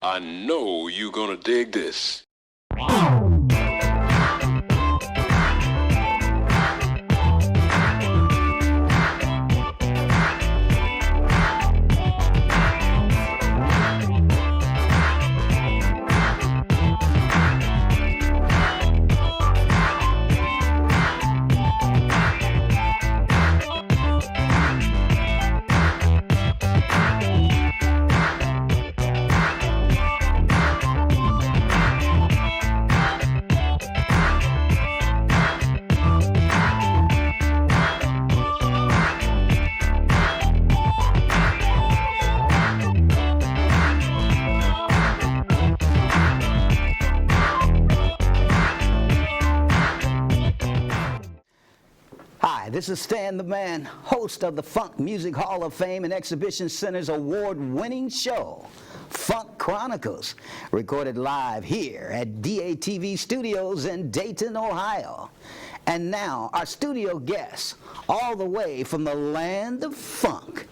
I know you're gonna dig this. Hi, this is Stan the Man, host of the Funk Music Hall of Fame and Exhibition Center's award-winning show, Funk Chronicles, recorded live here at DATV Studios in Dayton, Ohio. And now, our studio guests, all the way from the land of funk,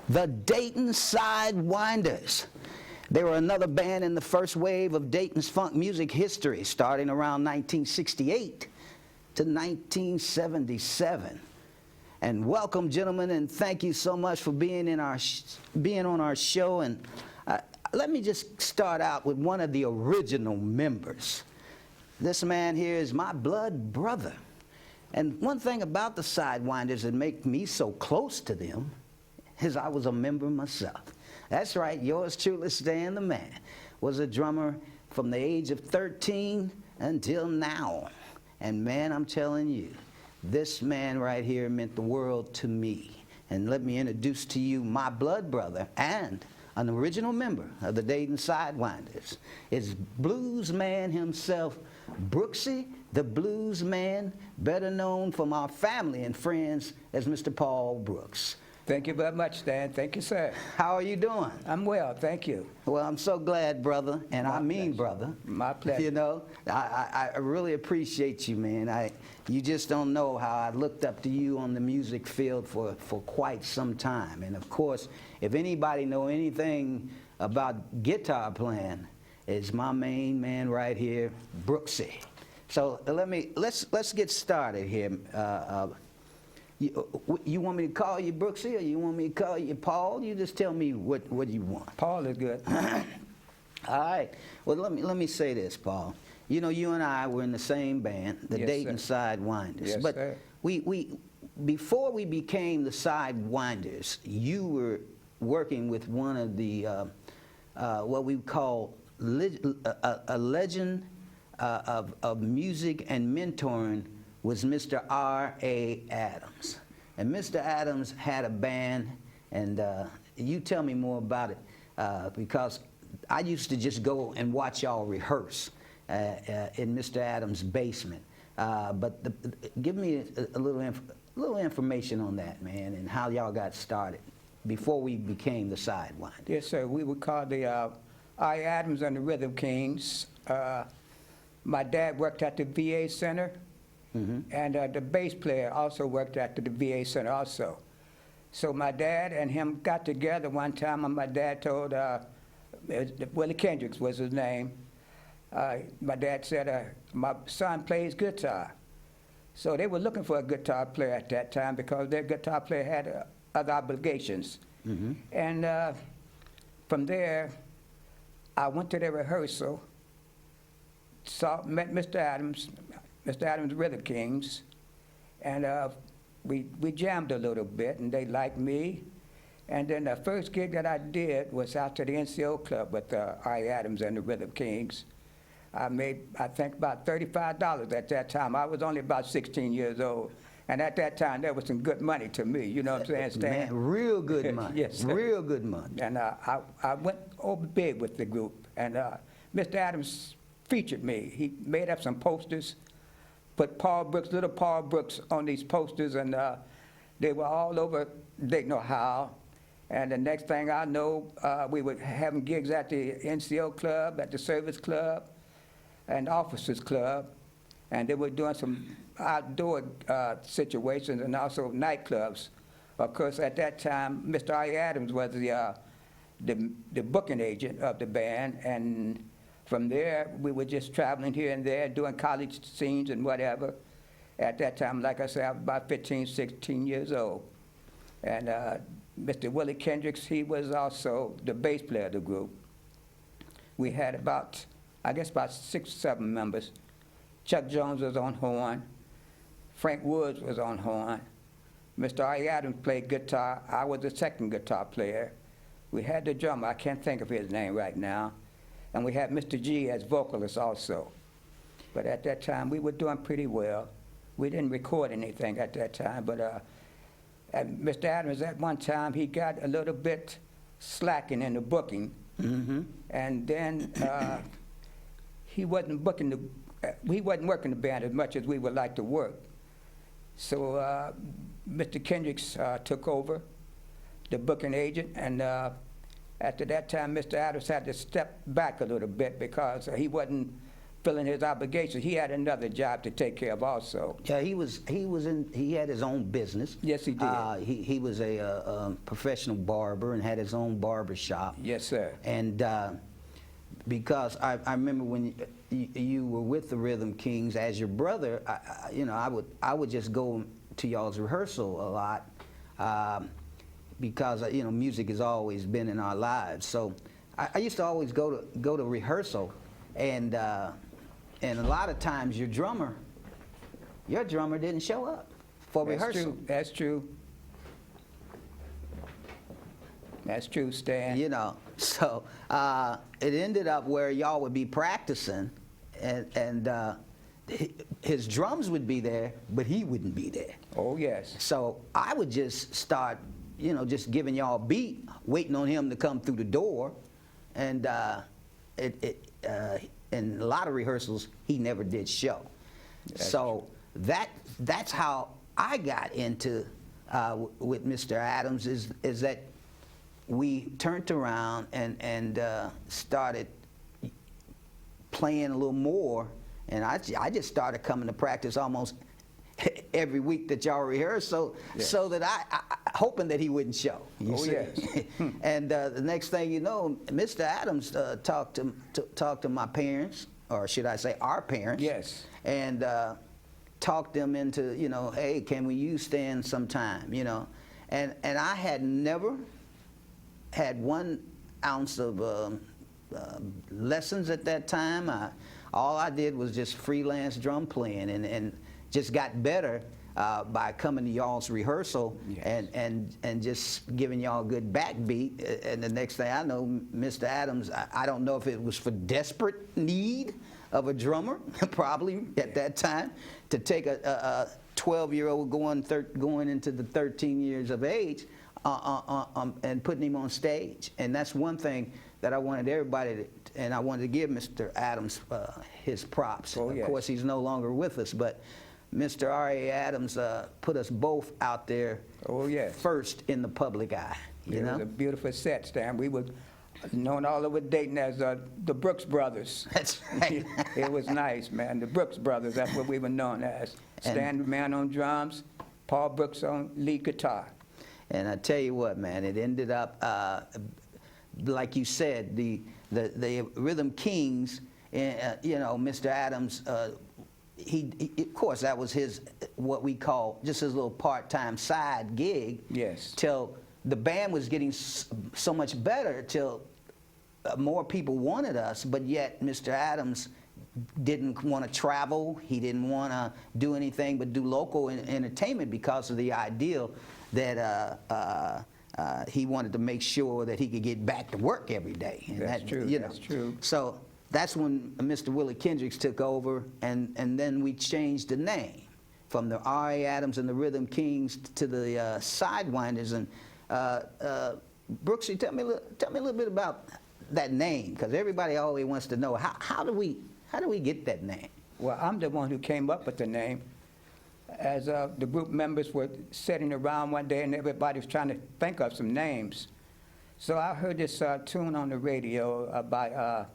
the Dayton Sidewinders. They were another band in the first wave of Dayton's funk music history, starting around 1968 to 1977. And welcome, gentlemen, and thank you so much for being on our show. And let me just start out with one of the original members. This man here is my blood brother. And one thing about the Sidewinders that make me so close to them is I was a member myself. That's right, yours truly, Stan the Man, was a drummer from the age of 13 until now. And man, I'm telling you, this man right here meant the world to me. And let me introduce to you my blood brother and an original member of the Dayton Sidewinders. It's blues man himself, Brooksy, the blues man, better known from our family and friends as Mr. Paul Brooks. Thank you very much, Stan. Thank you, sir. How are you doing? I'm well, thank you. Well, I'm so glad, brother, and My I mean pleasure. brother. My pleasure. You know, I really appreciate you, man. You just don't know how I looked up to you on the music field for quite some time. And of course, if anybody know anything about guitar playing, it's my main man right here, Brooksy. So let's get started here. You want me to call you Brooksy, or you want me to call you Paul? You just tell me what you want. Paul is good. All right. Well, let me say this, Paul. You know, you and I were in the same band, the Yes, Dayton sir. Sidewinders. Yes, but sir. we before we became the Sidewinders, you were working with one of the what we call a legend of music and mentoring was Mr. R.A. Adams. And Mr. Adams had a band, and you tell me more about it, because I used to just go and watch y'all rehearse in Mr. Adams' basement. Give me a little information on that, man, and how y'all got started before we became the Sidewinders. Yes, sir. We were called the I. Adams and the Rhythm Kings. My dad worked at the VA Center, and the bass player also worked at the VA Center also. So my dad and him got together one time, and my dad told, Willie Kendricks was his name. My dad said, my son plays guitar. So they were looking for a guitar player at that time because their guitar player had other obligations. And from there, I went to their rehearsal, met Mr. Adams Rhythm Kings, and we jammed a little bit, and they liked me. And then the first gig that I did was out to the NCO Club with I. Adams and the Rhythm Kings. I made, I think, about $35 at that time. I was only about 16 years old. And at that time, that was some good money to me, you know what I'm saying, Stan? Man, real good money. Yes, sir. Real good money. And I went over big with the group. And Mr. Adams featured me. He made up some posters, put Paul Brooks, little Paul Brooks on these posters, and they were all over Dayton, Ohio. And the next thing I know, we were having gigs at the NCO Club, at the Service Club, and Officers Club. And they were doing some outdoor situations and also nightclubs. Of course, at that time, Mr. I. Adams was the booking agent of the band, and from there we were just traveling here and there, doing college scenes and whatever. At that time, like I said, I was about 15, 16 years old. And Mr. Willie Kendricks, he was also the bass player of the group. We had about 6 or 7 members. Chuck Jones was on horn. Frank Woods was on horn. Mr. R.E. Adams played guitar. I was the second guitar player. We had the drummer, I can't think of his name right now. And we had Mr. G as vocalist also. But at that time, we were doing pretty well. We didn't record anything at that time, but Mr. Adams, at one time, he got a little bit slacking in the booking. And then he wasn't working the band as much as we would like to work. So Mr. Kendricks took over, the booking agent, and after that time, Mr. Adams had to step back a little bit because he wasn't filling his obligations. He had another job to take care of also. Yeah, he had his own business. Yes, he did. He was a professional barber and had his own barber shop. Yes, sir. And because I remember when you were with the Rhythm Kings as your brother, I would just go to y'all's rehearsal a lot because music has always been in our lives. So I used to always go to rehearsal, and a lot of times your drummer didn't show up for rehearsal. That's true. That's true, Stan. So it ended up where y'all would be practicing, and his drums would be there, but he wouldn't be there. Oh, yes. So I would just start, just giving y'all a beat, waiting on him to come through the door, and in a lot of rehearsals, he never did show. So that's how I got into with Mr. Adams is that we turned around and started playing a little more, and I just started coming to practice almost every week that y'all rehearsed, so that I hoping that he wouldn't show. Yes. And the next thing you know, Mr. Adams talked to my parents, or should I say our parents? Yes. And talked them into, hey, can we use Stan sometime, And I had never had 1 ounce of lessons at that time. All I did was just freelance drum playing, and just got better by coming to y'all's rehearsal. Yes. and just giving y'all a good backbeat. And the next thing I know, Mr. Adams, I don't know if it was for desperate need of a drummer, probably at that time, to take a 12-year-old going into the 13 years of age and putting him on stage. And that's one thing that I wanted everybody and I wanted to give Mr. Adams his props. Oh, yes. Of course, he's no longer with us, but Mr. R.A. Adams put us both out there. Oh, yes. First in the public eye. It was a beautiful set, Stan. We were known all over Dayton as the Brooks Brothers. That's right. It was nice, man. The Brooks Brothers, that's what we were known as. Stan the man on drums, Paul Brooks on lead guitar. And I tell you what, man, it ended up, like you said, the Rhythm Kings, Mr. Adams, he of course, that was his, what we call, just his little part-time side gig. Yes. Till the band was getting so much better, till more people wanted us, but yet Mr. Adams didn't want to travel. He didn't want to do anything but do local entertainment because of the ideal that he wanted to make sure that he could get back to work every day. And that's true. That's true. So that's when Mr. Willie Kendricks took over, and then we changed the name from the R.A. Adams and the Rhythm Kings to the Sidewinders. And Brooksy, tell me a little bit about that name, because everybody always wants to know how do we get that name? Well, I'm the one who came up with the name. As the group members were sitting around one day and everybody was trying to think of some names. So I heard this tune on the radio by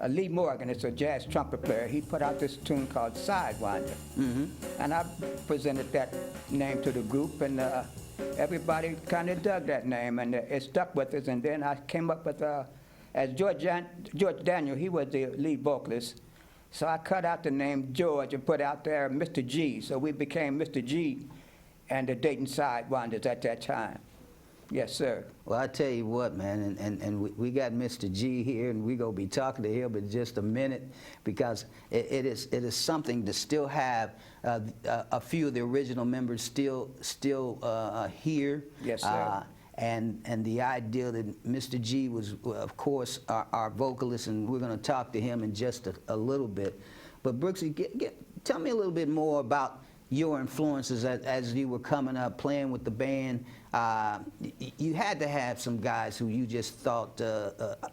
Lee Morgan. It's a jazz trumpet player. He put out this tune called Sidewinder. Mm-hmm. And I presented that name to the group, and everybody kind of dug that name, and it stuck with us. And then I came up with, as George Daniel, he was the lead vocalist, so I cut out the name George and put out there Mr. G. So we became Mr. G and the Dayton Sidewinders at that time. Yes, sir. Well, I tell you what, man, and we got Mr. G here, and we're going to be talking to him in just a minute, because it is something to still have a few of the original members still here. Yes, sir. And the idea that Mr. G was, of course, our vocalist, and we're going to talk to him in just a little bit. But Brooksy, tell me a little bit more about your influences as you were coming up, playing with the band. You had to have some guys who you just thought,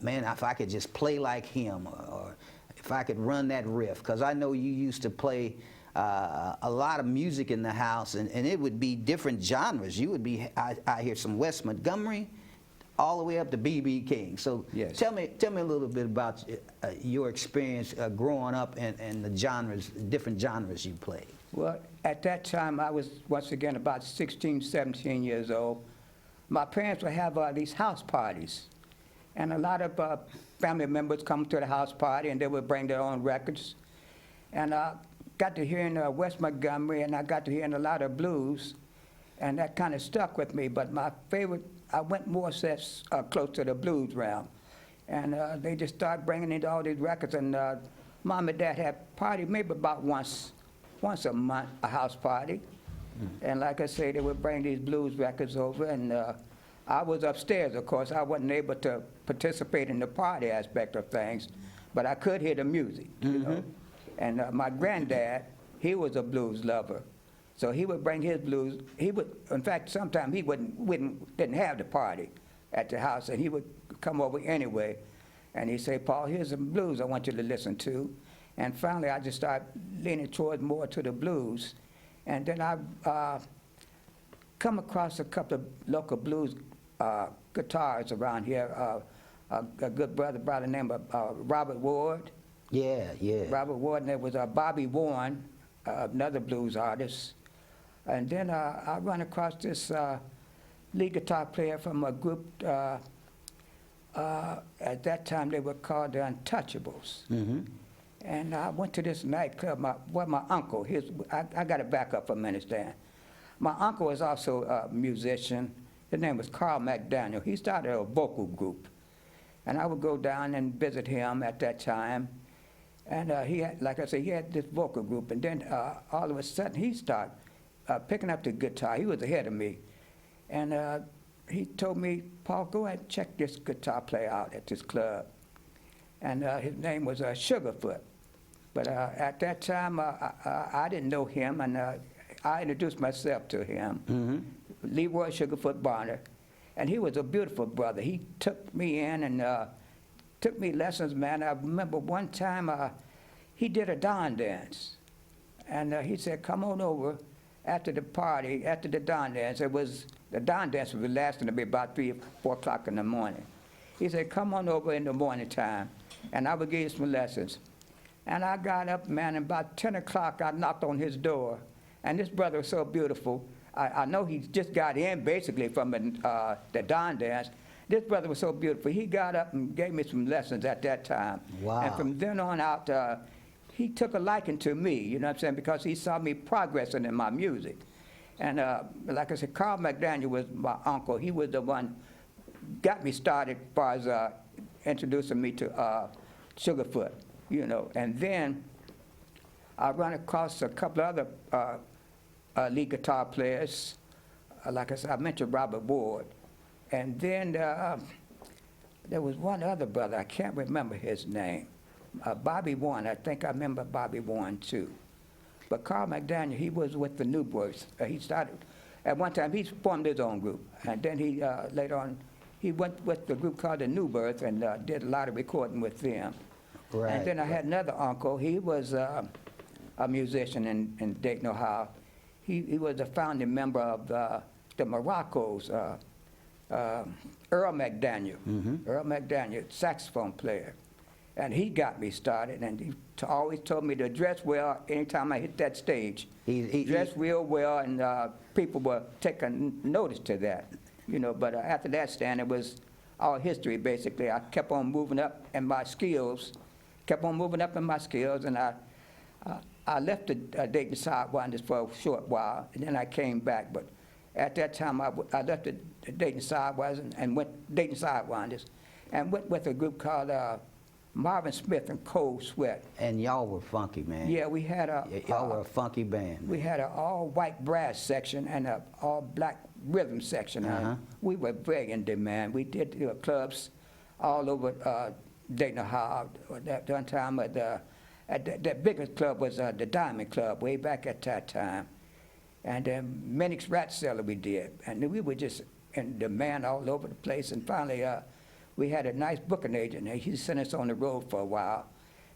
man, if I could just play like him, or if I could run that riff. Because I know you used to play a lot of music in the house, and it would be different genres. You would be, I hear some Wes Montgomery, all the way up to B.B. King. So yes. tell me a little bit about your experience growing up and the genres, different genres you played. Well, at that time, I was, once again, about 16, 17 years old. My parents would have these house parties, and a lot of family members come to the house party, and they would bring their own records. And I got to hearing Wes Montgomery, and I got to hearing a lot of blues, and that kind of stuck with me. But my favorite, I went more close to the blues realm. And they just started bringing in all these records, and Mom and Dad had parties maybe about once a month, a house party. And like I say, they would bring these blues records over, and I was upstairs, of course. I wasn't able to participate in the party aspect of things, but I could hear the music, you know. And my granddad, he was a blues lover. So he would bring his blues. He would, in fact, sometimes he didn't have the party at the house, and he would come over anyway. And he'd say, Paul, here's some blues I want you to listen to. And finally, I just started leaning towards more to the blues. And then I come across a couple of local blues guitarists around here. A good brother by the name of Robert Ward. Yeah. Robert Ward, and there was Bobby Warren, another blues artist. And then I run across this lead guitar player from a group, at that time they were called the Untouchables. And I went to this nightclub, my uncle, I got to back up for a minute, Stan. My uncle was also a musician. His name was Carl McDaniel. He started a vocal group. And I would go down and visit him at that time. And he had, like I said, he had this vocal group. And then all of a sudden he started picking up the guitar. He was ahead of me. And he told me, Paul, go ahead and check this guitar player out at this club. And his name was Sugarfoot. But at that time, I didn't know him, and I introduced myself to him, Leroy Sugarfoot Bonner. And he was a beautiful brother. He took me in and took me lessons, man. I remember one time he did a dawn dance. And he said, come on over after the party, after the dawn dance. The dawn dance was lasting to be about 3 or 4 o'clock in the morning. He said, come on over in the morning time, and I will give you some lessons. And I got up, man, and about 10 o'clock, I knocked on his door. And this brother was so beautiful. I know he just got in, basically, from the dawn dance. This brother was so beautiful. He got up and gave me some lessons at that time. Wow. And from then on out, he took a liking to me, you know what I'm saying, because he saw me progressing in my music. And like I said, Carl McDaniel was my uncle. He was the one got me started as far as introducing me to Sugarfoot, you know. And then I run across a couple of other lead guitar players. Like I said, I mentioned Robert Ward. And then there was one other brother, I can't remember his name. Bobby Warren, I think I remember Bobby Warren too. But Carl McDaniel, he was with the Newbirths. He started, at one time, he formed his own group. And then he, later on, he went with the group called the Newbirths and did a lot of recording with them. Right. And then I had another uncle. He was a musician in Dayton, Ohio. He was a founding member of the Morocco's, Earl McDaniel. Earl McDaniel, saxophone player. And he got me started, and he always told me to dress well anytime I hit that stage. Dress real well, and people were taking notice to that, you know. But after that stand, it was all history, basically. I kept on moving up in my skills, and I left the Dayton Sidewinders for a short while, and then I came back. But at that time, I left the Dayton Sidewinders and went with a group called Marvin Smith and Cold Sweat. And y'all were funky, man. Yeah, we had y'all were a funky band. We had an all-white brass section and an all-black rhythm section. We were very in demand. We did clubs all over Dayton, Ohio. That one time, the biggest club was the Diamond Club, way back at that time. And Minnick's Rat Cellar we did. And we were just in demand all over the place. And finally, we had a nice booking agent, and he sent us on the road for a while.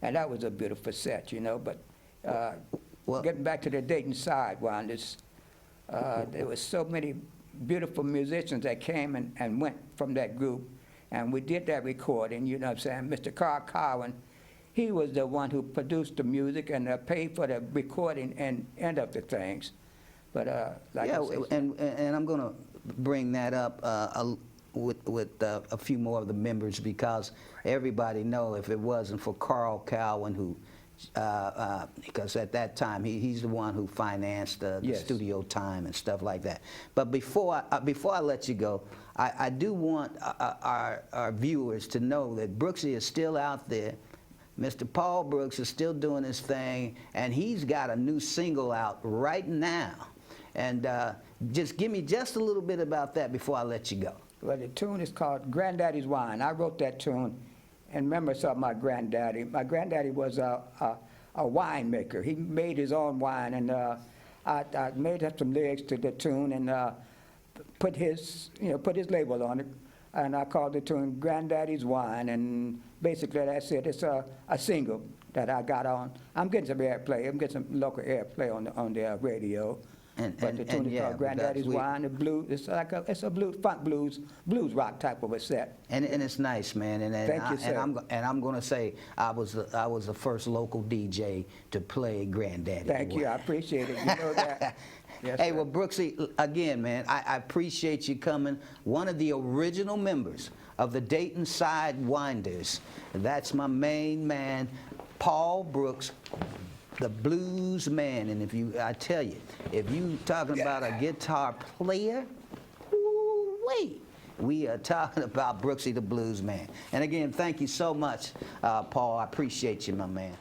And that was a beautiful set, you know. But getting back to the Dayton Sidewinders, there was so many beautiful musicians that came and went from that group. And we did that recording, you know what I'm saying? Mr. Carl Cowan, he was the one who produced the music and paid for the recording and end of the things. But like I said, and I'm going to bring that up with a few more of the members, because everybody know if it wasn't for Carl Cowan, who because at that time he's the one who financed the studio time and stuff like that. But before I let you go, I do want our viewers to know that Brooksy is still out there. Mr. Paul Brooks is still doing his thing, and he's got a new single out right now. And just give me just a little bit about that before I let you go. Well, the tune is called Granddaddy's Wine. I wrote that tune in remembrance of my granddaddy. My granddaddy was a winemaker. He made his own wine, and I made up some lyrics to the tune and put his label on it. And I called the tune Granddaddy's Wine, and basically that's it. It's a single that I got on. I'm getting some airplay. I'm getting some local airplay on the radio. But the tune is called Granddaddy's Wine. The blues, it's a blues, funk blues rock type of a set. And it's nice, man. Thank you, sir. And I'm going to say I was the first local DJ to play Granddaddy. Thank you. I appreciate it. You know that. Yes, hey, sir. well, Brooksy, again, man, I appreciate you coming. One of the original members of the Dayton Sidewinders. That's my main man, Paul Brooks, the blues man. And I tell you, if you talking about a guitar player, wait, we are talking about Brooksy the blues man. And again, thank you so much, Paul. I appreciate you, my man.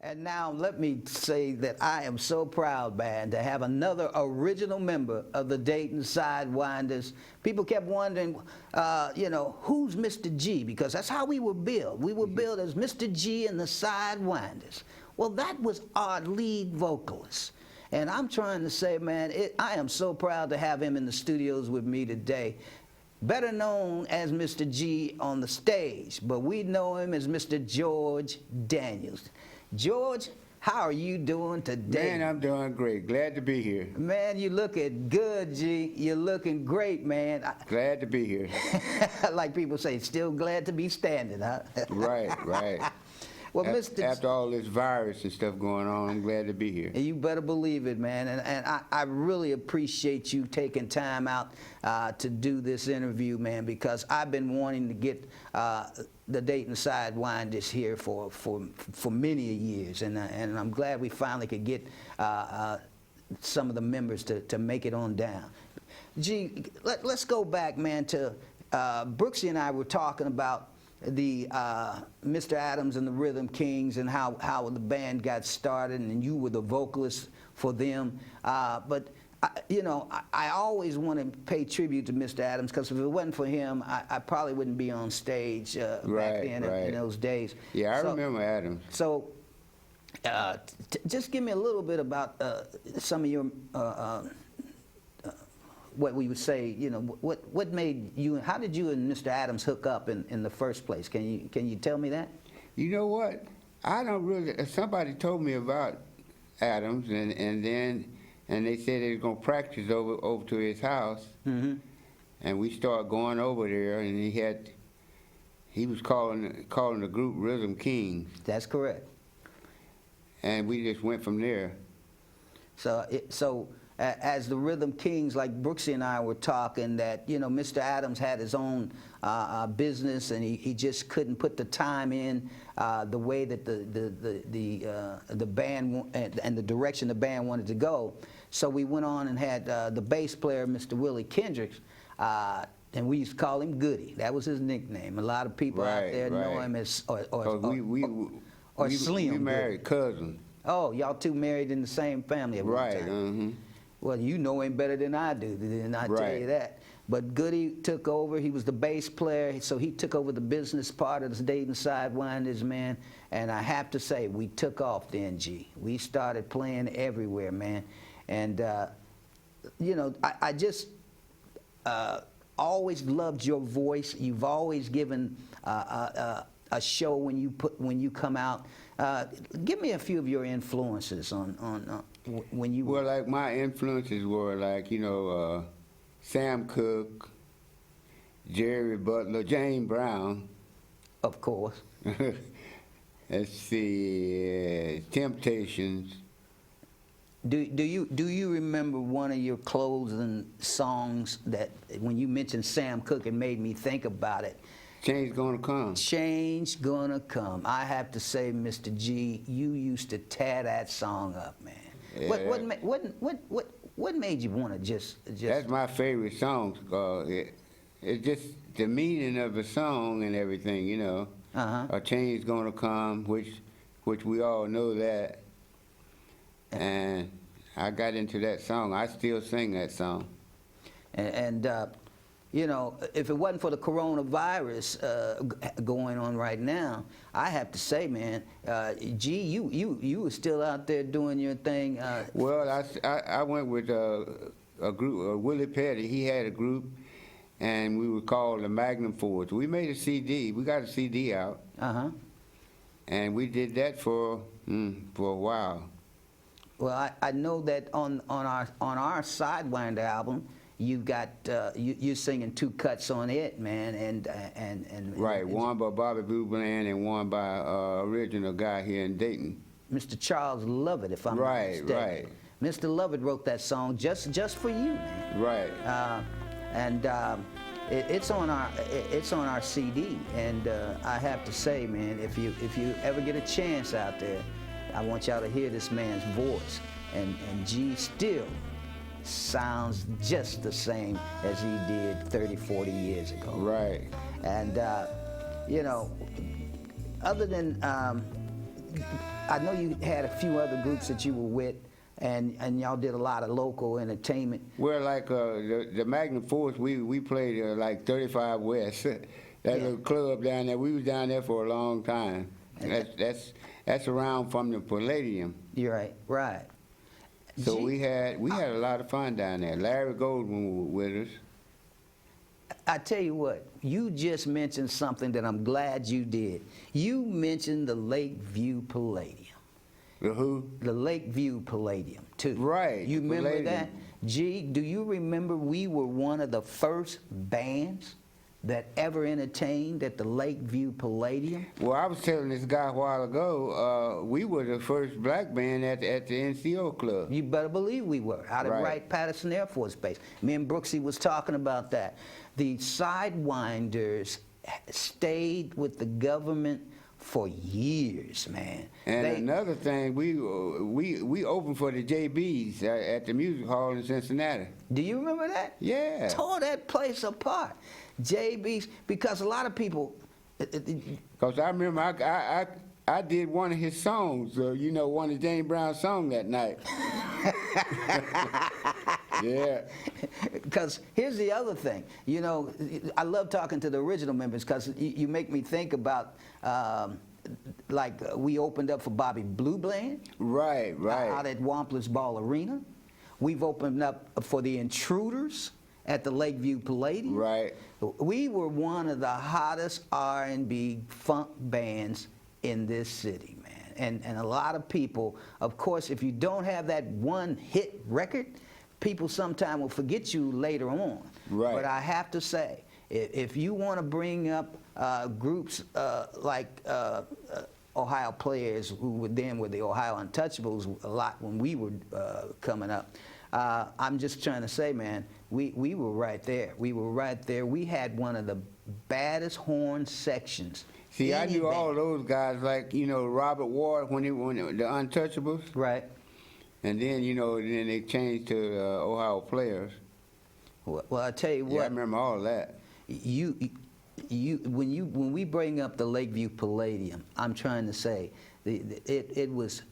And now let me say that I am so proud, man, to have another original member of the Dayton Sidewinders. People kept wondering, who's Mr. G? Because that's how we were billed. We were billed as Mr. G and the Sidewinders. Well, that was our lead vocalist. And I'm trying to say, man, I am so proud to have him in the studios with me today. Better known as Mr. G on the stage, but we know him as Mr. George Daniels. George, how are you doing today? Man, I'm doing great. Glad to be here. Man, you looking good, G. You're looking great, man. Glad to be here. Like people say, still glad to be standing, huh? Right. Well, after all this virus and stuff going on, I'm glad to be here. You better believe it, man. And I really appreciate you taking time out to do this interview, man, because I've been wanting to get the Dayton Sidewinders here for many years, and I'm glad we finally could get some of the members to make it on down. Gee, let's go back, man, to Brooksy and I were talking about the Mr. Adams and the Rhythm Kings and how the band got started, and you were the vocalist for them. But I always want to pay tribute to Mr. Adams, because if it wasn't for him, I probably wouldn't be on stage back then in those days. Yeah, I remember Adams. So just give me a little bit about some of your what we would say, what made you, how did you and Mr. Adams hook up in the first place? Can you tell me that? You know what? I don't really, somebody told me about Adams, and they said they were going to practice over to his house. Mm-hmm. And we started going over there, and he was calling the group Rhythm Kings, That's correct. and we just went from there. So as the Rhythm Kings, like Brooksy and I were talking, that Mr. Adams had his own business, and he just couldn't put the time in the way that the band and the direction the band wanted to go. So we went on and had the bass player, Mr. Willie Kendricks, and we used to call him Goody. That was his nickname. A lot of people out there know him as or Slim. We married cousins. Oh, y'all two married in the same family at one Right. time. Well, you know him better than I do, and I tell you that. But Goody took over. He was the bass player, so he took over the business part of the Dayton Sidewinders, man. And I have to say, we took off then, G. We started playing everywhere, man. And, I just always loved your voice. You've always given a show when you come out. Give me a few of your influences on when you. Well, like my influences were like Sam Cooke, Jerry Butler, James Brown. Of course. Let's see, Temptations. Do you remember one of your closing songs that when you mentioned Sam Cooke, it made me think about it? Change Gonna Come. Change Gonna Come. I have to say, Mr. G, you used to tear that song up, man. Yeah. What made you want to just? That's my favorite song. It's just the meaning of the song and everything, A change gonna come, which we all know that. And I got into that song. I still sing that song. And if it wasn't for the coronavirus going on right now, I have to say, man, G, you were still out there doing your thing. Well, I went with a group, Willie Petty. He had a group, and we were called the Magnum Force. We made a CD. We got a CD out. And we did that for a while. Well, I know that on our Sidewinder album, you've got you're singing two cuts on it, man, and right, one by Bobby Blue Bland and one by original guy here in Dayton, Mr. Charles Lovett, if I'm not mistaken. Right. Mr. Lovett wrote that song just for you, man. Right. It's on our CD, and I have to say, man, if you ever get a chance out there, I want y'all to hear this man's voice, and G still sounds just the same as he did 30, 40 years ago. Right. And, other than, I know you had a few other groups that you were with, and y'all did a lot of local entertainment. Well, like the Magnum Force, we played like 35 West, that little club down there. We was down there for a long time. That's around from the Palladium. You're right. So we had a lot of fun down there. Larry Goldman was with us. I tell you what, you just mentioned something that I'm glad you did. You mentioned the Lakeview Palladium. The who? The Lakeview Palladium, too. Right. You remember Palladium. that? G, do you remember we were one of the first bands that ever entertained at the Lakeview Palladium? Well, I was telling this guy a while ago, we were the first black band at the NCO Club. You better believe we were, out at Right. Wright-Patterson Air Force Base. Me and Brooksy was talking about that. The Sidewinders stayed with the government for years, man. And another thing, we opened for the JBs at the Music Hall in Cincinnati. Do you remember that? Yeah. Tore that place apart. JB's, because a lot of people... Because I remember I did one of his songs, one of James Brown's songs that night. Yeah. Because here's the other thing. I love talking to the original members because you make me think about, we opened up for Bobby Blue Bland. Right. Out at Wampler's Ball Arena. We've opened up for the Intruders at the Lakeview Palladium. Right. We were one of the hottest R&B funk bands in this city, man. And a lot of people, of course, if you don't have that one hit record, people sometimes will forget you later on. Right. But I have to say, If you want to bring up groups like Ohio players who were then with the Ohio Untouchables a lot when we were coming up, I'm just trying to say, man, we were right there. We were right there. We had one of the baddest horn sections. See, I knew all those guys, like, you know, Robert Ward when the Untouchables. Right. And then, you know, then they changed to Ohio Players. Well, I tell you what. Yeah, I remember all that. When we bring up the Lakeview Palladium, I'm trying to say it was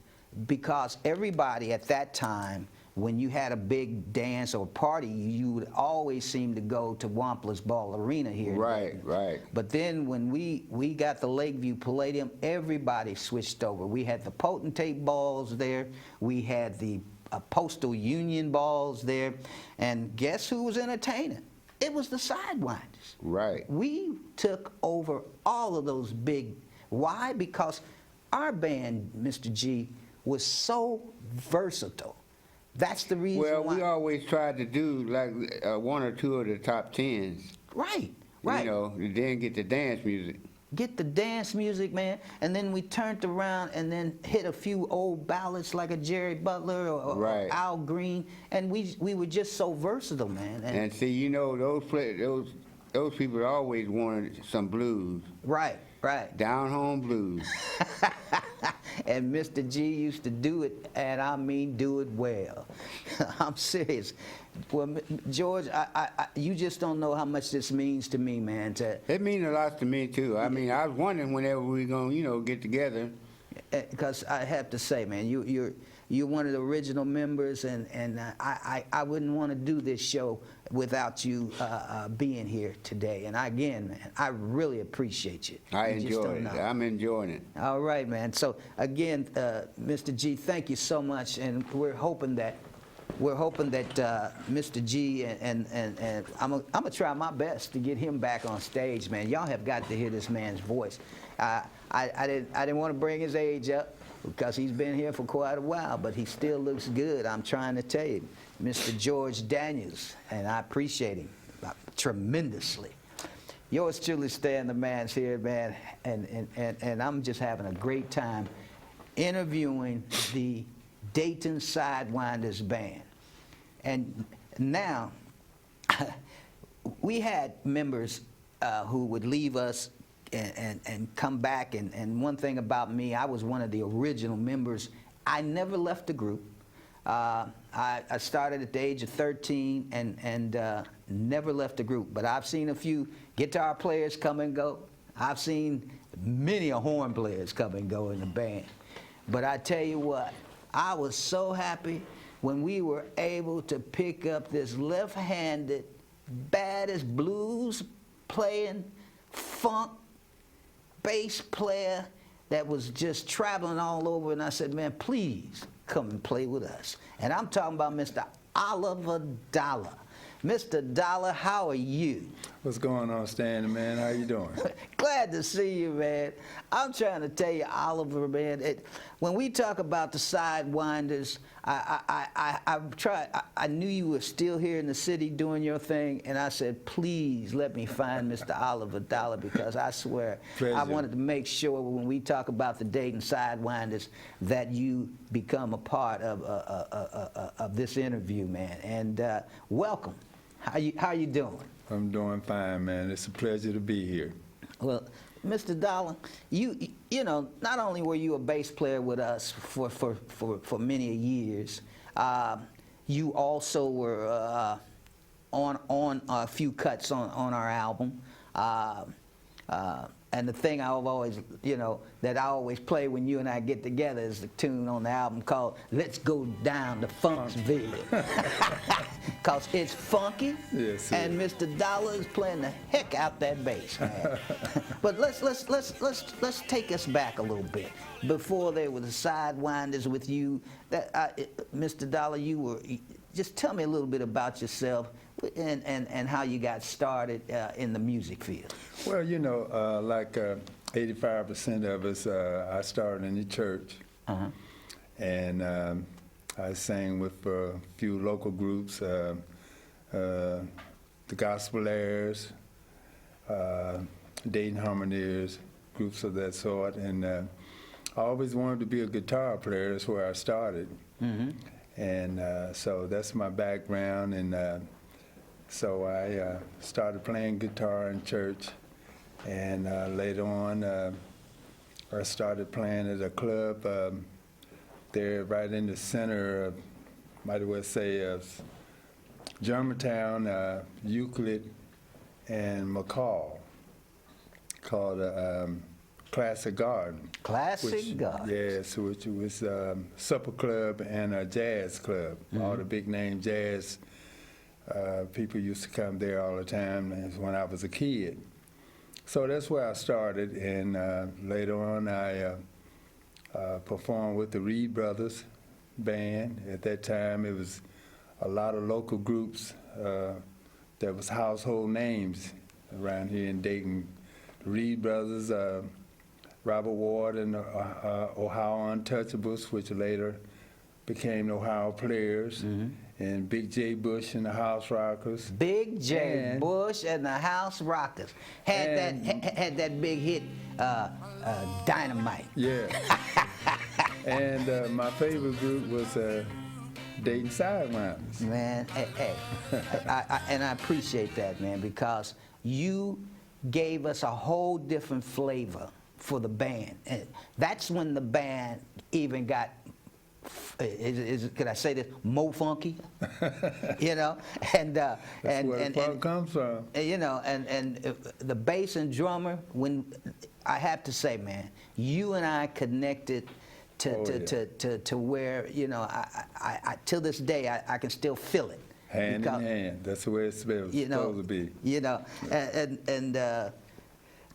because everybody at that time, when you had a big dance or party, you would always seem to go to Wampler's Ball Arena here. Right, right. But then when we got the Lakeview Palladium, everybody switched over. We had the Potentate balls there. We had the Postal Union balls there. And guess who was entertaining? It was the Sidewinders. Right. We took over all of those big. Why? Because our band, Mr. G, was so versatile. That's the reason why. Well, we always tried to do like one or two of the top tens. Right, right. You know, then get the dance music. Get the dance music, man, and then we turned around and then hit a few old ballads like a Jerry Butler or Al Green, and we were just so versatile, man. And see, you know, those people always wanted some blues. Right, right. Down home blues. And Mr. G used to do it, and I mean do it well. I'm serious. Well, George, you just don't know how much this means to me, man. It means a lot to me, too. I mean, I was wondering whenever we going to, you know, get together. Because I have to say, man, you're one of the original members, and I wouldn't want to do this show without you being here today. And again, man, I really appreciate you. I enjoy it. I'm enjoying it. All right, man. So again, Mr. G, thank you so much, and we're hoping that Mr. G and I'm gonna try my best to get him back on stage, man. Y'all have got to hear this man's voice. I didn't want to bring his age up because he's been here for quite a while, but he still looks good. I'm trying to tell you, Mr. George Daniels, and I appreciate him tremendously. Yours truly, Stan the Man's here, man, and I'm just having a great time interviewing the Dayton Sidewinders band. And now, we had members who would leave us and come back, and one thing about me, I was one of the original members. I never left the group. I started at the age of 13 and never left the group, but I've seen a few guitar players come and go. I've seen many horn players come and go in the band. But I tell you what, I was so happy when we were able to pick up this left-handed, baddest blues playing, funk, bass player that was just traveling all over, and I said, man, please come and play with us. And I'm talking about Mr. Oliver Dalla. Mr. Dalla, how are you? What's going on, Stan, man? How you doing? Glad to see you, man. I'm trying to tell you, Oliver, man, when we talk about the Sidewinders, I knew you were still here in the city doing your thing, and I said, please let me find Mr. Oliver Dalla, because I swear, Pleasure. I wanted to make sure when we talk about the Dayton Sidewinders that you become a part of this interview, man. And welcome. How you doing? I'm doing fine, man. It's a pleasure to be here. Well, Mr. Dalla, you know, not only were you a bass player with us for many years, you also were on a few cuts on our album. And the thing I've always, you know, that I always play when you and I get together is the tune on the album called "Let's Go Down to Funksville," because it's funky, yes, and Mr. Dalla is playing the heck out that bass, man. But let's take us back a little bit. Before there were the Sidewinders with you, Mr. Dalla, you were. Just tell me a little bit about yourself and how you got started in the music field. Well, you know, like 85% of us, I started in the church, and I sang with a few local groups, the Gospel Airs, Dayton Harmoniers, groups of that sort. And I always wanted to be a guitar player. That's where I started. And so that's my background. And so I started playing guitar in church. And later on, I started playing at a club there right in the center of, might as well say, Germantown, Euclid, and McCall, called Classic Garden. Classic Garden. Yes, which was a supper club and a jazz club. All the big name jazz people used to come there all the time when I was a kid. So that's where I started, and later on I performed with the Reed Brothers band. At that time it was a lot of local groups that was household names around here in Dayton. The Reed Brothers, Robert Ward and Ohio Untouchables, which later became the Ohio Players, and Big J. Bush and the House Rockers. Big J. Bush and the House Rockers had that big hit, Dynamite. Yeah. And my favorite group was Dayton Sidewinders. Man, hey, and I appreciate that, man, because you gave us a whole different flavor for the band. And that's when the band even got, could I say this, more funky? You know, and That's where the funk comes from. You know, and the bass and drummer. When I have to say, man, you and I connected to where, you know, I till this day I can still feel it. Hand in hand. That's the way it's supposed to be. You know,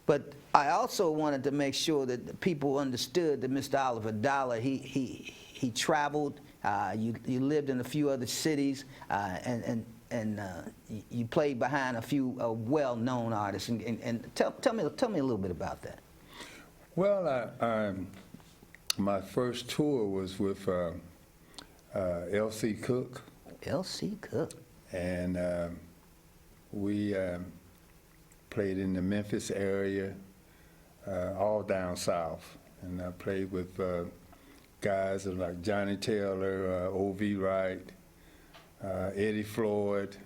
but I also wanted to make sure that the people understood that Mr. Oliver Dalla, he traveled. You lived in a few other cities, and you played behind a few well-known artists. And tell me a little bit about that. Well, my first tour was with L.C. Cook. L.C. Cook. And we played in the Memphis area, all down south. And I played with guys like Johnny Taylor, O.V. Wright, Eddie Floyd,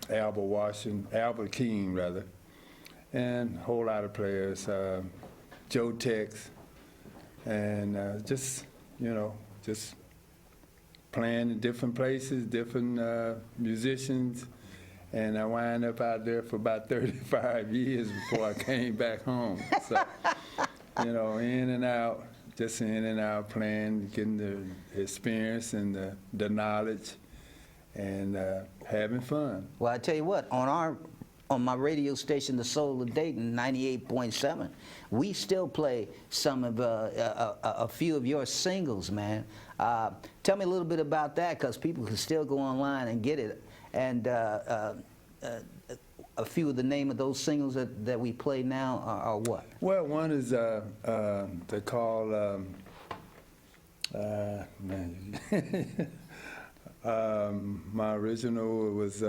Albert King, rather, and a whole lot of players, Joe Tex, and just playing in different places, different musicians, and I wound up out there for about 35 years before I came back home. So, you know, in and out, just in and out, playing, getting the experience and the knowledge, and having fun. Well, I tell you what, on my radio station, The Soul of Dayton, 98.7, we still play some of a few of your singles, man. Tell me a little bit about that, because people can still go online and get it. And a few of the name of those singles that we play now are what? Well, one is they call my original was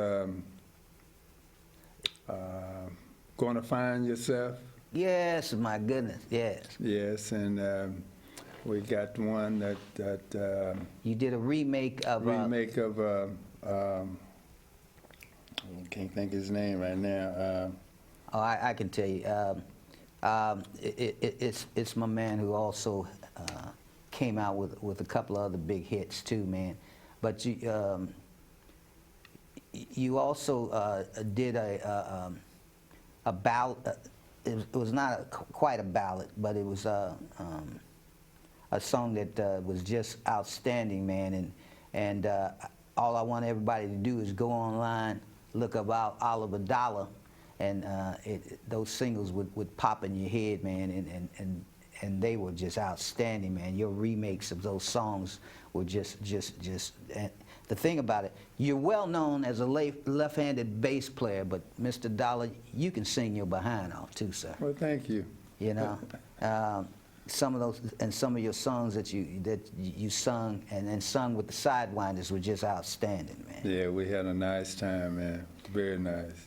Gonna Find Yourself. Yes, my goodness, yes. Yes, and we got one that you did a remake of I can't think of his name right now. Oh, I can tell you. It's my man who also came out with a couple of other big hits too, man. But you also did a ballad. It was not quite a ballad, but it was a song that was just outstanding, man. And all I want everybody to do is go online, look up Oliver Dalla, and those singles would pop in your head, man, and they were just outstanding, man. Your remakes of those songs were just and the thing about it, you're well known as a left-handed bass player, but Mr. Dalla, you can sing your behind off too, sir. Well, thank you. You know, some of those and some of your songs that you sung and sung with the Sidewinders were just outstanding, man. Yeah, we had a nice time, man. Very nice.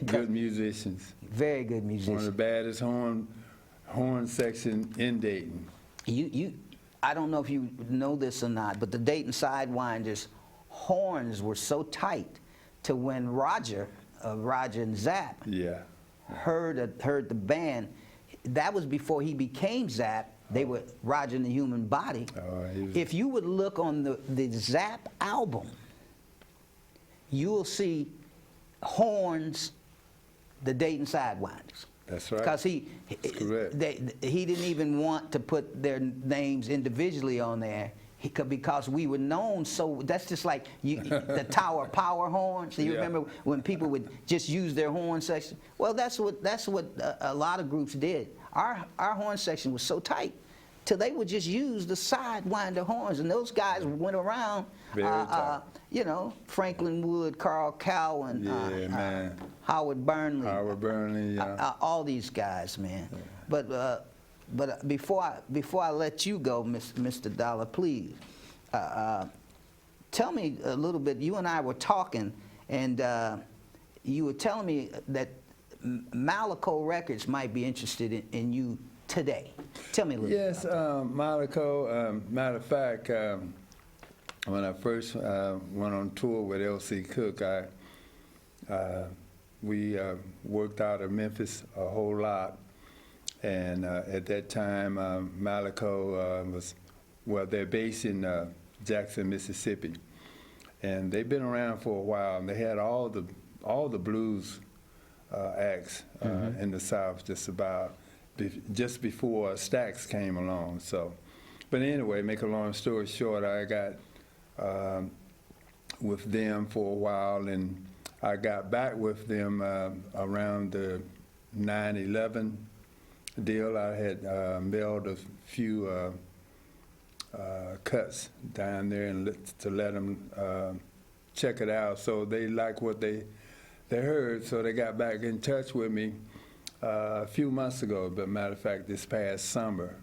Good musicians. Very good One musicians. of the baddest horn section in Dayton. I don't know if you know this or not, but the Dayton Sidewinders horns were so tight to when Roger and Zapp Yeah. heard the band. That was before he became Zapp. They were Roger and the Human Body. If you would look on the Zapp album, you will see horns, the Dayton Sidewinders. That's right. Because he didn't even want to put their names individually on there. Because we were known, so that's just like the Tower Power horns. So you remember when people would just use their horn section? Well, that's what a lot of groups did. Our horn section was so tight till they would just use the Sidewinder horns, and those guys went around. You know, Franklin Wood, Carl Cowan, Howard Burnley. All these guys, man. Yeah. But before I let you go, Mr. Dalla, please tell me a little bit. You and I were talking, and you were telling me that Malaco Records might be interested in you today. Tell me a little. Yes, Malaco. Matter of fact, when I first went on tour with L.C. Cook, we worked out of Memphis a whole lot. And at that time, Malaco they're based in Jackson, Mississippi. And they've been around for a while, and they had all the blues acts in the South just before Stax came along. So, but anyway, make a long story short, I got with them for a while, and I got back with them around the 9/11 deal. I had mailed a few cuts down there and to let them check it out. So they liked what they heard, so they got back in touch with me a few months ago, but matter of fact, this past summer.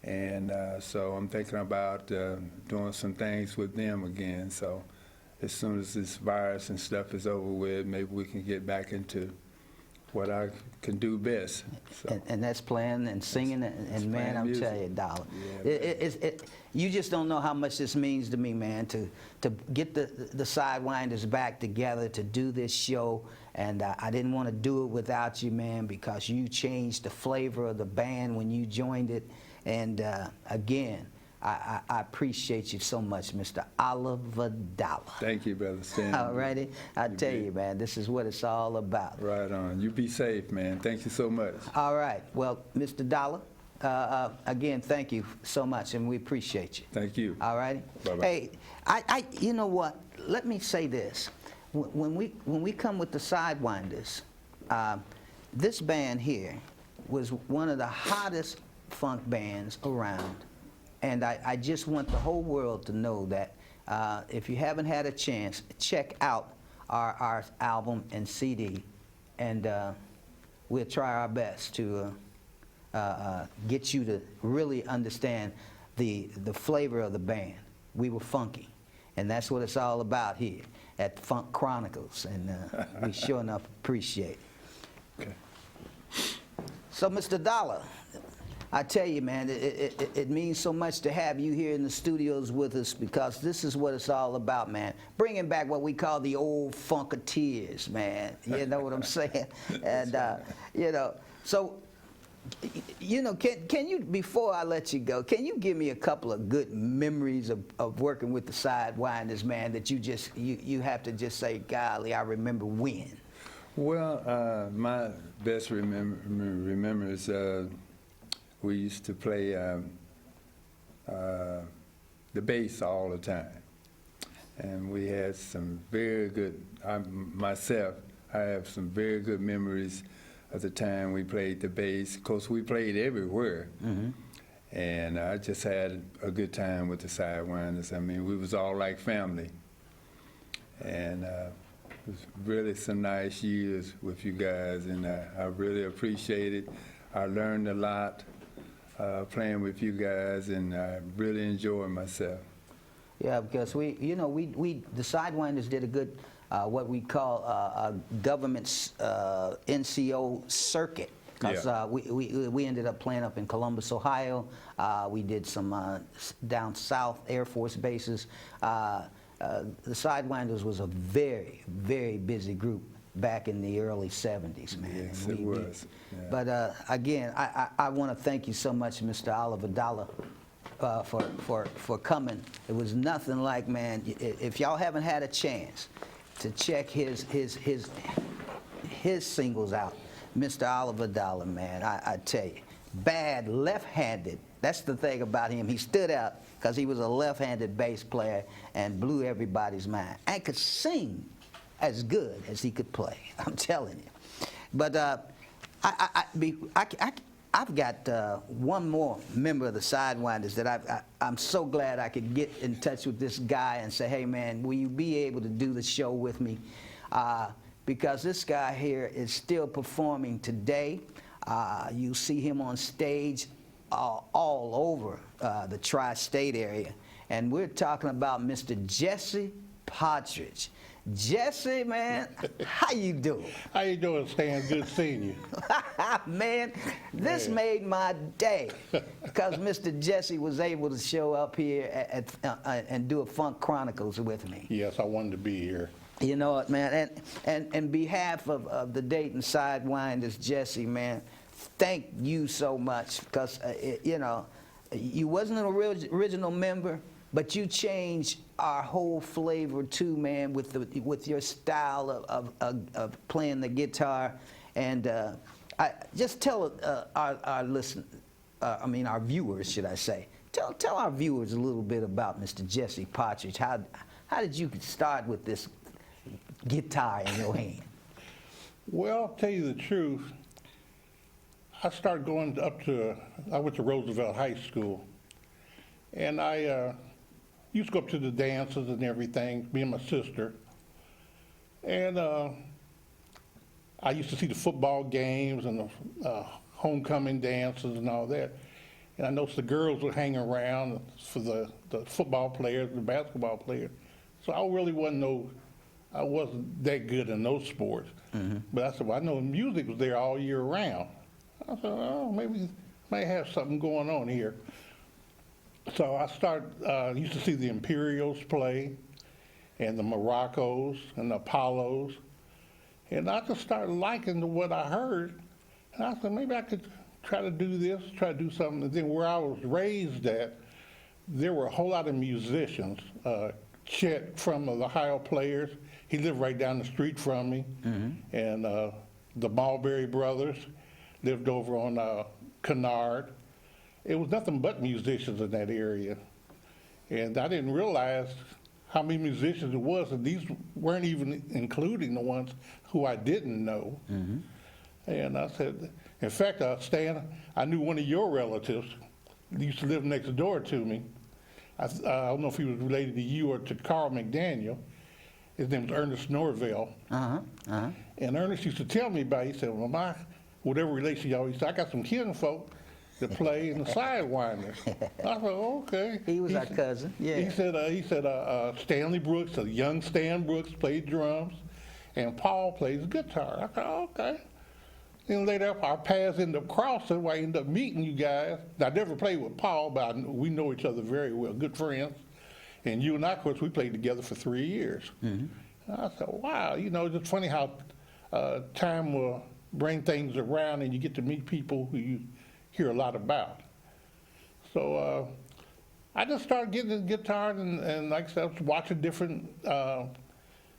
And so I'm thinking about doing some things with them again. So as soon as this virus and stuff is over with, maybe we can get back into what I can do best. So. And that's playing and singing, and man, I'm telling you, Dalla, you just don't know how much this means to me, man, to get the Sidewinders back together to do this show. And I didn't want to do it without you, man, because you changed the flavor of the band when you joined it. And again, I appreciate you so much, Mr. Oliver Dalla. Thank you, Brother Stan. All righty. I tell you, man, this is what it's all about. Right on. You be safe, man. Thank you so much. All right. Well, Mr. Dalla, again, thank you so much, and we appreciate you. Thank you. All righty. Bye-bye. Hey, you know what? Let me say this. When we come with the Sidewinders, this band here was one of the hottest funk bands around. And I just want the whole world to know that if you haven't had a chance, check out our album and CD, and we'll try our best to get you to really understand the flavor of the band. We were funky, and that's what it's all about here at Funk Chronicles, and we sure enough appreciate it. Okay. So, Mr. Dalla, I tell you, man, it means so much to have you here in the studios with us, because this is what it's all about, man. Bringing back what we call the old funketeers, man. You know what I'm saying? And, you know, so, you know, can you, before I let you go, can you give me a couple of good memories of working with the Sidewinders, man, that you have to just say, golly, I remember when? Well, my best remember is we used to play the bass all the time. And we had some very good, myself, I have some very good memories of the time we played the bass. Of course, we played everywhere. Mm-hmm. And I just had a good time with the Sidewinders. I mean, we was all like family. And it was really some nice years with you guys, and I really appreciate it. I learned a lot. playing with you guys, and really enjoying myself. Yeah, because we the Sidewinders did a good what we call a government's NCO circuit. Because we ended up playing up in Columbus, Ohio. We did some down south Air Force bases. The Sidewinders was a very, very busy group back in the early 70s, man. Yes, it was. Yeah. But again, I want to thank you so much, Mr. Oliver Dalla, for coming. It was nothing like, man, if y'all haven't had a chance to check his singles out, Mr. Oliver Dalla, man, I tell you, bad left-handed. That's the thing about him. He stood out because he was a left-handed bass player and blew everybody's mind and could sing as good as he could play. I'm telling you. But I've got one more member of the Sidewinders that I'm so glad I could get in touch with this guy and say, hey, man, will you be able to do the show with me? Because this guy here is still performing today. You see him on stage all over the tri-state area. And we're talking about Mr. Jesse Partridge. Jesse, man, how you doing? How you doing, Stan? Good seeing you. Man, this made my day because Mr. Jesse was able to show up here and do a Funk Chronicles with me. Yes, I wanted to be here. You know what, man, and in behalf of the Dayton Sidewinders, Jesse, man, thank you so much because, you know, you wasn't an original member, but you changed our whole flavor too, man, with your style of playing the guitar. And I just tell our viewers, should I say, tell our viewers a little bit about Mr. Jesse Partridge. How did you start with this guitar in your hand? Well, I'll tell you the truth. I started going I went to Roosevelt High School, and I used to go up to the dances and everything, me and my sister. And I used to see the football games and the homecoming dances and all that. And I noticed the girls would hang around for the football players, the basketball players. So I wasn't that good in those sports. Mm-hmm. But I said, well, I know music was there all year round. I said, oh, maybe might have something going on here. So I used to see the Imperials play and the Moroccos and the Apollos. And I just started liking what I heard. And I said, maybe I could try to do this, try to do something. And then where I was raised at, there were a whole lot of musicians. Chet from the Ohio Players, he lived right down the street from me. Mm-hmm. And the Mulberry Brothers lived over on Kennard. It was nothing but musicians in that area. And I didn't realize how many musicians it was, and these weren't even including the ones who I didn't know. Mm-hmm. And I said, in fact, Stan, I knew one of your relatives. He used to live next door to me. I don't know if he was related to you or to Carl McDaniel. His name was Ernest Norvell. Uh-huh. Uh-huh. And Ernest used to tell me about it. He said, well, whatever relation y'all, he said, I got some kinfolk that play in the Sidewinders. I said, okay. He was our cousin, yeah. He said Stanley Brooks, a young Stan Brooks, played drums, and Paul plays guitar. I said, okay. Then later our paths ended up crossing where I ended up meeting you guys. I never played with Paul, but we know each other very well, good friends. And you and I, of course, we played together for 3 years. Mm-hmm. I said, wow, it's just funny how time will bring things around and you get to meet people who you hear a lot about. So I just started getting the guitar and like I said, I was watching different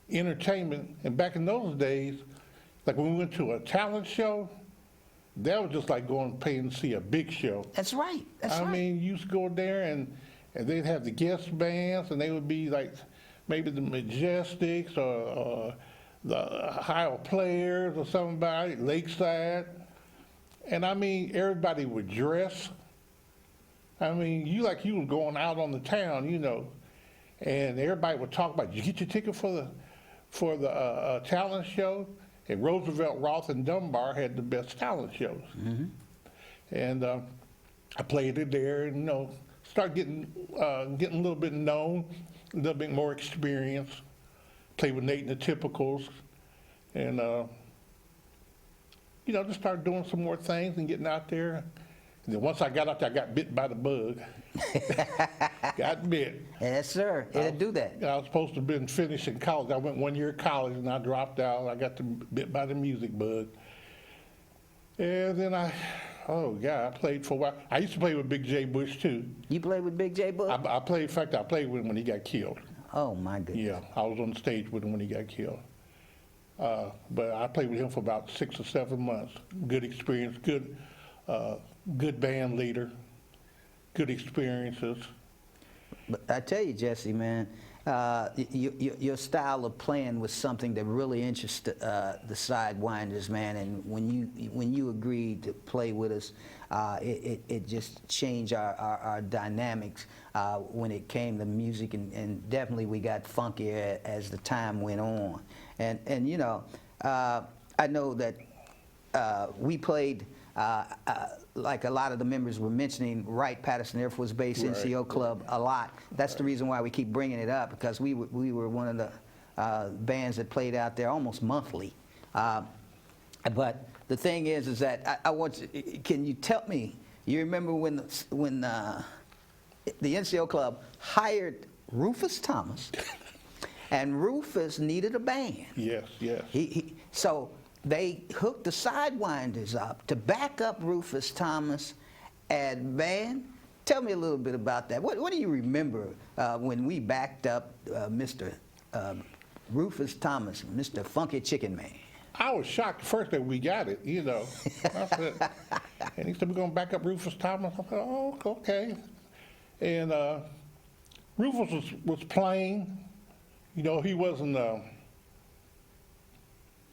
entertainment. And back in those days, like when we went to a talent show, that was just like going paying to see a big show. That's right. I mean, you used to go there and they'd have the guest bands, and they would be like maybe the Majestics or the Ohio Players or somebody, Lakeside. And I mean, everybody would dress. I mean, you was going out on the town, and everybody would talk about, did you get your ticket for the talent show? And Roosevelt, Roth, and Dunbar had the best talent shows. Mm-hmm. And I played it there, and start getting a little bit known, a little bit more experience. Played with Nate and the Typicals, and just started doing some more things and getting out there. And then once I got out there, I got bit by the bug. Got bit. Yes, sir. It'll do that. I was supposed to have been finishing college. I went 1 year of college, and I dropped out. I got bit by the music bug. And then I played for a while. I used to play with Big J Bush, too. You played with Big J Bush? I played with him when he got killed. Oh, my goodness. Yeah, I was on the stage with him when he got killed. But I played with him for about 6 or 7 months. Good experience, good band leader, good experiences. But I tell you, Jesse, man, your style of playing was something that really interested the Sidewinders, man. And when you agreed to play with us, it just changed our dynamics when it came to music, and definitely we got funkier as the time went on. And I know that we played. Like a lot of the members were mentioning, Wright-Patterson Air Force Base, Right. NCO Club a lot. That's the reason why we keep bringing it up, because we were one of the bands that played out there almost monthly. But the thing is that I want you, can you tell me, you remember when the NCO Club hired Rufus Thomas, and Rufus needed a band. Yes. So they hooked the Sidewinders up to back up Rufus Thomas, and man, tell me a little bit about that. What do you remember when we backed up Mr. Rufus Thomas, Mr. Funky Chicken Man? I was shocked the first day we got it, I said, and he said, we're going to back up Rufus Thomas. I said, oh, okay. And Rufus was playing. He wasn't...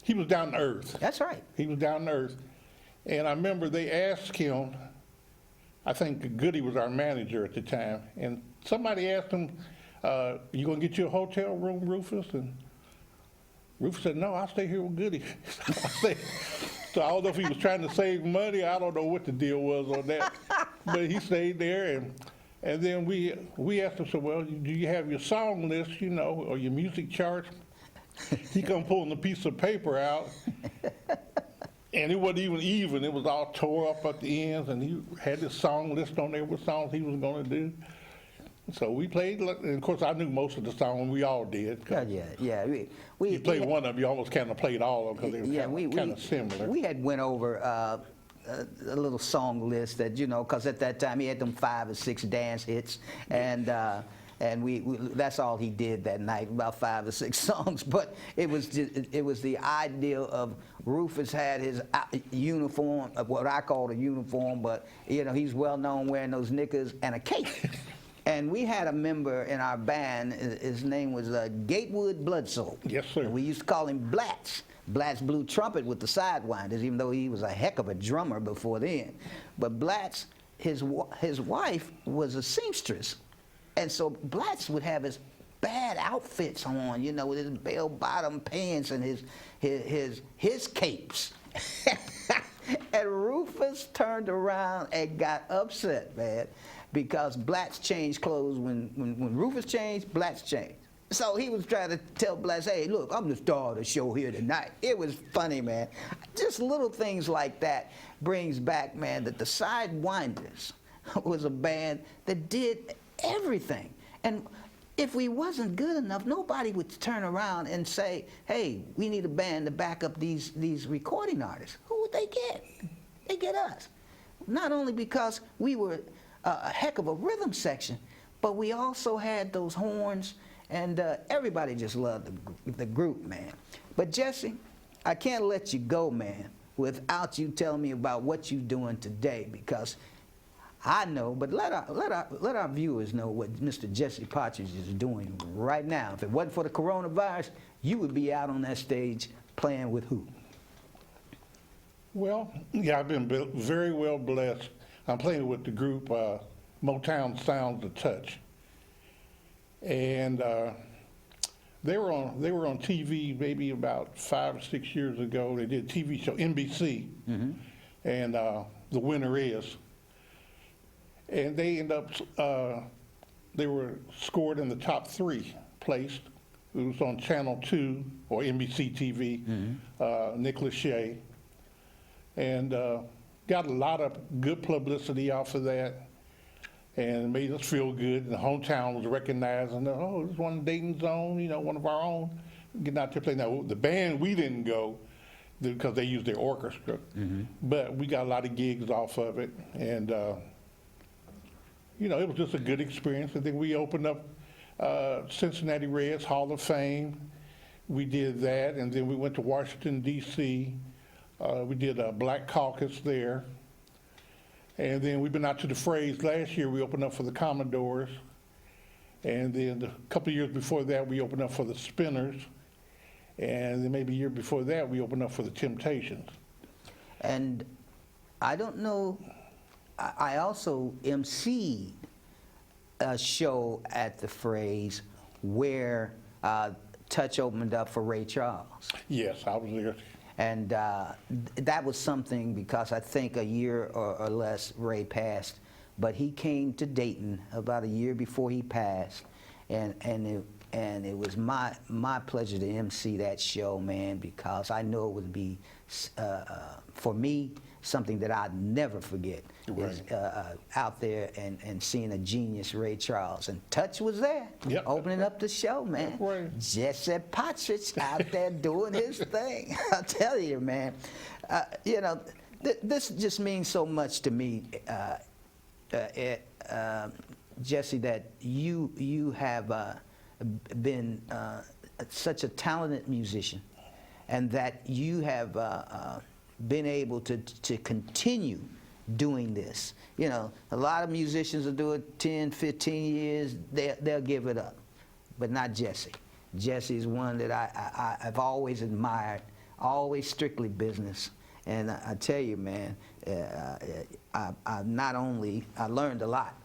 He was down to earth. That's right. He was down to earth. And I remember they asked him, I think Goody was our manager at the time, and somebody asked him, you going to get you a hotel room, Rufus? And Rufus said, no, I'll stay here with Goody. So I don't know if he was trying to save money. I don't know what the deal was on that. But he stayed there, and then we asked him, so, well, do you have your song list, or your music chart? He come pulling a piece of paper out, and it wasn't even. It was all tore up at the ends, and he had his song list on there, what songs he was going to do. So we played, and of course I knew most of the songs. We all did. Yeah. You played one of them, you almost kind of played all of them because they were kind of similar. We had went over a little song list that, because at that time he had them 5 or 6 dance hits, and we that's all he did that night, about 5 or 6 songs. But it was the ideal of Rufus had his uniform, what I call a uniform, but he's well known wearing those knickers and a cape. And we had a member in our band. His name was Gatewood Bloodsoul. Yes, sir. And we used to call him Blatz. Blatz blew trumpet with the Sidewinders, even though he was a heck of a drummer before then. But Blatz, his wife was a seamstress. And so Blatz would have his bad outfits on, with his bell-bottom pants and his capes. And Rufus turned around and got upset, man, because Blatz changed clothes. When Rufus changed, Blatz changed. So he was trying to tell Blatz, hey, look, I'm the star of the show here tonight. It was funny, man. Just little things like that brings back, man, that the Sidewinders was a band that did everything. And if we wasn't good enough, nobody would turn around and say, hey, we need a band to back up these recording artists. Who would they get? They get us. Not only because we were a heck of a rhythm section, but we also had those horns, and everybody just loved the group, man. But Jesse, I can't let you go, man, without you telling me about what you're doing today, because I know, but let our viewers know what Mr. Jesse Partridge is doing right now. If it wasn't for the coronavirus, you would be out on that stage playing with who? Well, yeah, I've been very well blessed. I'm playing with the group Motown Sounds the Touch, and they were on TV maybe about 5 or 6 years ago. They did a TV show, NBC, and The Winner Is. and they end up, they were scored in the top 3 placed. It was on Channel 2 or NBC TV, Nick Lachey, and got a lot of good publicity off of that, and it made us feel good. And the hometown was recognized, and oh, this is one of Dayton's own, you know, one of our own, getting out there playing. Now, the band, we didn't go because they used their orchestra, but we got a lot of gigs off of it, and you know, it was just a good experience. I think we opened up Cincinnati Reds Hall of Fame. We did that, and then we went to Washington, D.C. We did a Black Caucus there. And then we've been out to the Phrase. Last year we opened up for the Commodores. And then a couple of years before that we opened up for the Spinners. And then maybe a year before that we opened up for the Temptations. And I don't know, I also emceed a show at the Phrase where Touch opened up for Ray Charles. Yes, I was there. And that was something because I think a year or less Ray passed, but he came to Dayton about a year before he passed, and it was my pleasure to MC that show, man, because I know it would be for me something that I'd never forget. Right. Is, out there and seeing a genius Ray Charles, and Touch was there, yep, opening up the show, man. Right. Jesse Partridge out there doing his thing. I'll tell you, man. You know, this just means so much to me, Jesse, that you have been such a talented musician, and that you have been able to continue doing this. You know, a lot of musicians will do it 10, 15 years, they'll give it up, but not Jesse. Jesse's one that I've always admired, always strictly business. And I tell you, man, I not only, I learned a lot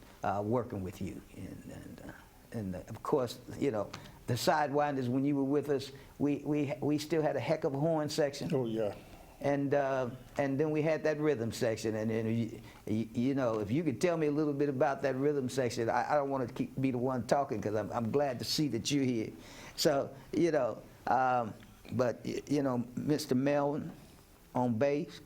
working with you. And of course, you know, the Sidewinders, when you were with us, we still had a heck of a horn section. Oh, yeah. And then we had that rhythm section, and then you know, if you could tell me a little bit about that rhythm section, I don't want to be the one talking because I'm glad to see that you're here. So you know, but you know, Mr. Melvin on bass,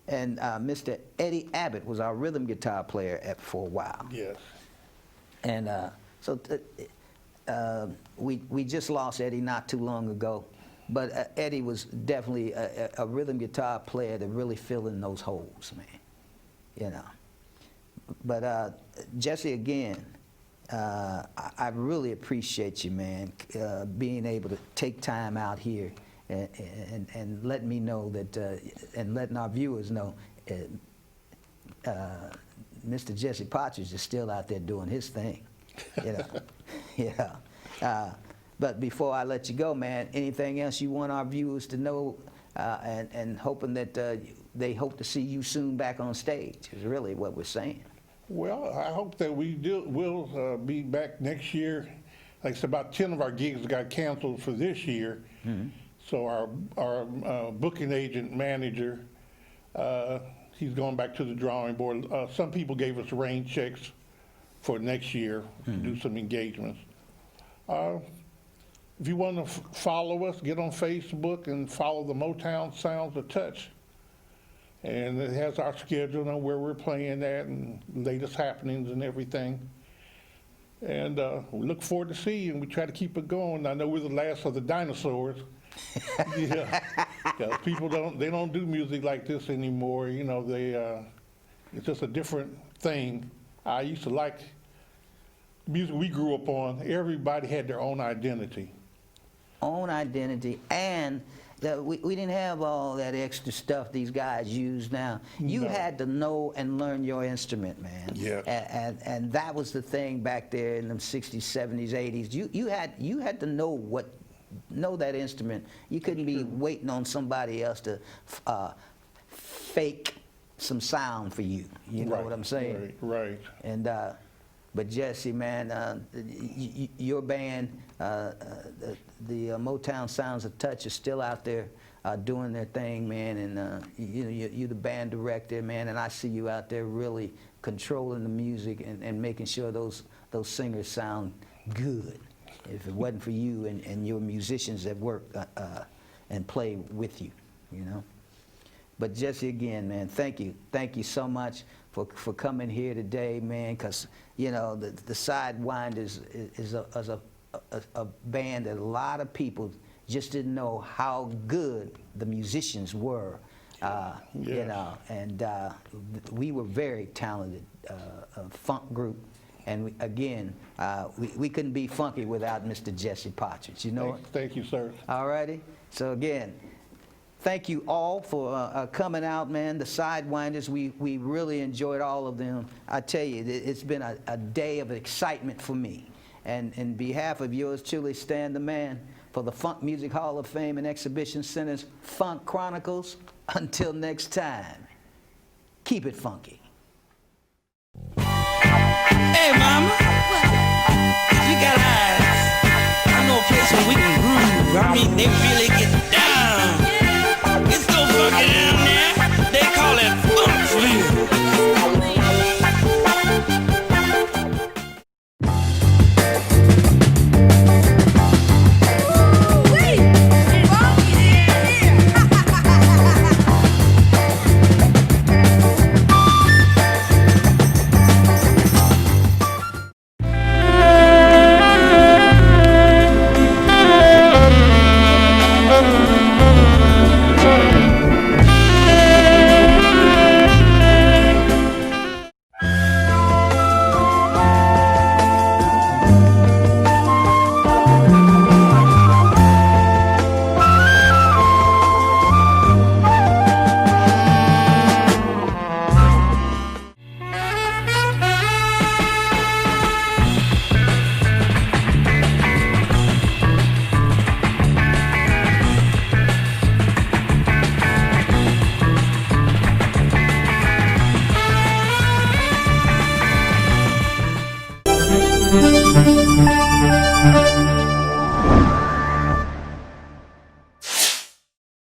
and Mr. Eddie Abbott was our rhythm guitar player for a while. Yes. And so we just lost Eddie not too long ago. But Eddie was definitely a rhythm guitar player that really filled in those holes, man. You know. But Jesse, again, I really appreciate you, man, being able to take time out here and letting me know that, and letting our viewers know, Mr. Jesse Partridge is still out there doing his thing. You know. Yeah. But before I let you go, man, anything else you want our viewers to know, and hoping that they hope to see you soon back on stage is really what we're saying. Well, I hope that we'll be back next year. Like I said, about 10 of our gigs got canceled for this year. Mm-hmm. So our booking agent manager, he's going back to the drawing board. Some people gave us rain checks for next year to do some engagements. If you want to follow us, get on Facebook and follow the Motown Sounds of Touch. And it has our schedule on where we're playing at and latest happenings and everything. And we look forward to seeing you, and we try to keep it going. I know we're the last of the dinosaurs. Yeah, because people don't do music like this anymore. You know, it's just a different thing. I used to like music we grew up on. Everybody had their own identity. Own identity, and we didn't have all that extra stuff these guys use now. You had to know and learn your instrument, man. Yeah. And that was the thing back there in the 60s, 70s, 80s. You had to know that instrument. You couldn't be waiting on somebody else to fake some sound for you. You know what I'm saying? Right. And but Jesse, man, your band, the Motown Sounds of Touch, is still out there doing their thing, man, and you're the band director, man, and I see you out there really controlling the music and making sure those singers sound good. If it wasn't for you and your musicians that work and play with you, you know. But Jesse, again, man, thank you so much for coming here today, man, because, you know, the Sidewinders is a band that a lot of people just didn't know how good the musicians were, you know, and we were very talented funk group, and we couldn't be funky without Mr. Jesse Partridge, you know. Thank you, sir. All righty. So again, thank you all for coming out, man. The Sidewinders, we really enjoyed all of them. I tell you, it's been a day of excitement for me. And in behalf of yours truly, Stan the Man, for the Funk Music Hall of Fame and Exhibition Center's Funk Chronicles, until next time, keep it funky. Hey, mama, you got eyes. I know a place where we can groove. I mean, they really